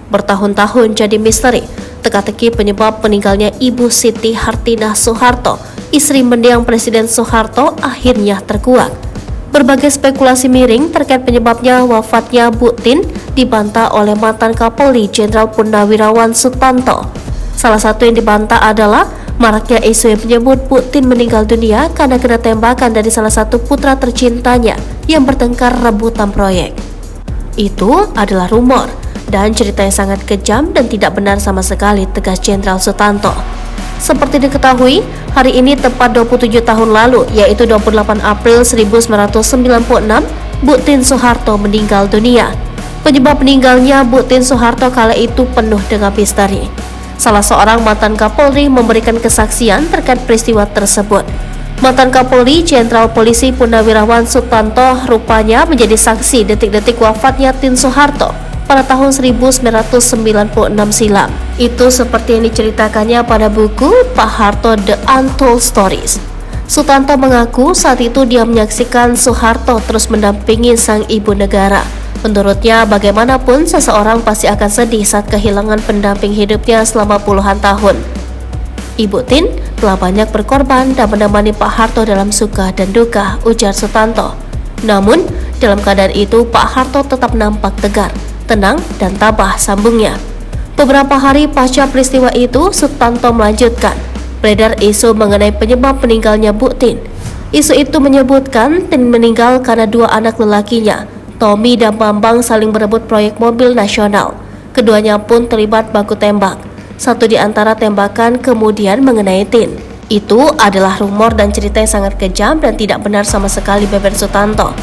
bertahun-tahun jadi misteri. Teka-teki penyebab meninggalnya Ibu Siti Hartinah Soeharto, istri mendiang Presiden Soeharto, akhirnya terkuak. Berbagai spekulasi miring terkait penyebabnya wafatnya Bu Tien dibantah oleh mantan Kapolri Jenderal Purnawirawan Sutanto. Salah satu yang dibantah adalah maraknya isu yang menyebut Bu Tien meninggal dunia karena kena tembakan dari salah satu putra tercintanya yang bertengkar rebutan proyek. Itu adalah rumor dan cerita yang sangat kejam dan tidak benar sama sekali, tegas Jenderal Sutanto. Seperti diketahui, hari ini tepat 27 tahun lalu, yaitu 28 April 1996, Bu Tien Soeharto meninggal dunia. Penyebab meninggalnya Bu Tien Soeharto kala itu penuh dengan misteri. Salah seorang mantan Kapolri memberikan kesaksian terkait peristiwa tersebut. Mantan Kapolri Jenderal Polisi Purnawirawan Sutanto rupanya menjadi saksi detik-detik wafatnya Tien Soeharto pada tahun 1996 silam. Itu seperti yang diceritakannya pada buku Pak Harto The Untold Stories. Sutanto mengaku saat itu dia menyaksikan Soeharto terus mendampingi sang ibu negara. Menurutnya, bagaimanapun seseorang pasti akan sedih saat kehilangan pendamping hidupnya selama puluhan tahun. Ibu Tien telah banyak berkorban dan menemani Pak Harto dalam suka dan duka, ujar Sutanto. Namun, dalam keadaan itu Pak Harto tetap nampak tegar, tenang dan tabah, sambungnya. Beberapa hari pasca peristiwa itu, Sutanto melanjutkan, beredar isu mengenai penyebab meninggalnya Bu Tien. Isu itu menyebutkan Tien meninggal karena dua anak lelakinya, Tommy dan Bambang, saling berebut proyek mobil nasional. Keduanya pun terlibat baku tembak. Satu di antara tembakan kemudian mengenai Tien. Itu adalah rumor dan cerita yang sangat kejam dan tidak benar sama sekali, beber Sutanto.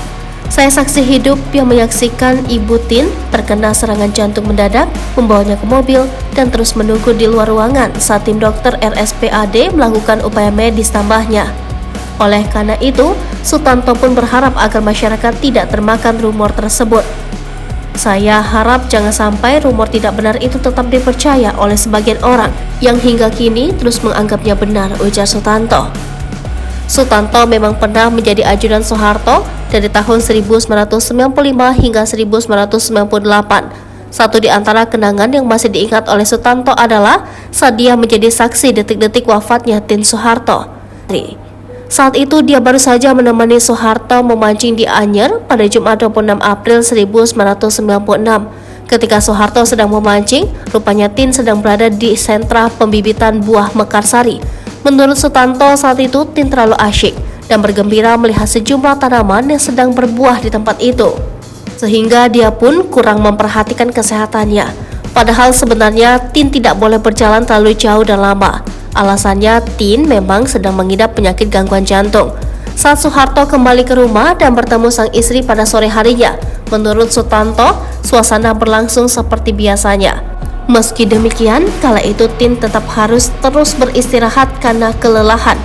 Saya saksi hidup yang menyaksikan Ibu Tien terkena serangan jantung mendadak, membawanya ke mobil dan terus menunggu di luar ruangan saat tim dokter RSPAD melakukan upaya medis tambahnya. Oleh karena itu, Sutanto pun berharap agar masyarakat tidak termakan rumor tersebut. Saya harap jangan sampai rumor tidak benar itu tetap dipercaya oleh sebagian orang yang hingga kini terus menganggapnya benar, ujar Sutanto. Sutanto memang pernah menjadi ajudan Soeharto dari tahun 1995 hingga 1998. Satu di antara kenangan yang masih diingat oleh Sutanto adalah saat dia menjadi saksi detik-detik wafatnya Tien Soeharto. Saat itu dia baru saja menemani Soeharto memancing di Anyer pada Jumat 26 April 1996. Ketika Soeharto sedang memancing, rupanya Tien sedang berada di sentra pembibitan buah Mekarsari. Menurut Sutanto, saat itu Tien terlalu asyik dan bergembira melihat sejumlah tanaman yang sedang berbuah di tempat itu, sehingga dia pun kurang memperhatikan kesehatannya. Padahal sebenarnya Tien tidak boleh berjalan terlalu jauh dan lama. Alasannya, Tien memang sedang mengidap penyakit gangguan jantung. Saat Soeharto kembali ke rumah dan bertemu sang istri pada sore harinya, menurut Sutanto, suasana berlangsung seperti biasanya. Meski demikian, kala itu Tien tetap harus terus beristirahat karena kelelahan.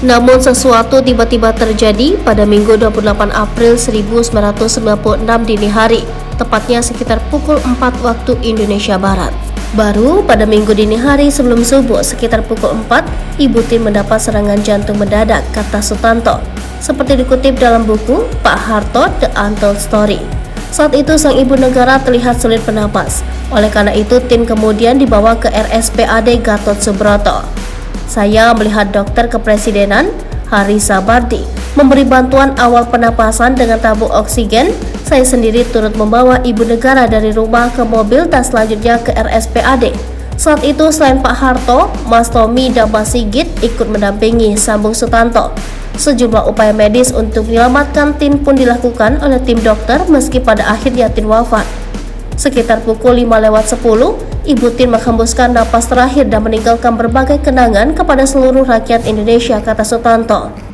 Namun sesuatu tiba-tiba terjadi pada Minggu 28 April 1996 dini hari, tepatnya sekitar pukul 4 waktu Indonesia Barat. Baru pada Minggu dini hari sebelum subuh sekitar pukul 4, Ibu Tien mendapat serangan jantung mendadak, kata Sutanto. Seperti dikutip dalam buku Pak Harto The Untold Story. Saat itu sang ibu negara terlihat sulit bernapas. Oleh karena itu Tien kemudian dibawa ke RSPAD Gatot Subroto. Saya melihat dokter kepresidenan Hari Sabardi memberi bantuan awal pernapasan dengan tabung oksigen. Saya sendiri turut membawa ibu negara dari rumah ke mobil dan selanjutnya ke RSPAD. Saat itu selain Pak Harto, Mas Tommy dan Mas Sigit ikut mendampingi, sambung Sutanto. Sejumlah upaya medis untuk menyelamatkan Tien pun dilakukan oleh tim dokter meski pada akhirnya Tien wafat. Sekitar pukul 5:10, Ibu Tien menghembuskan napas terakhir dan meninggalkan berbagai kenangan kepada seluruh rakyat Indonesia, kata Sutanto.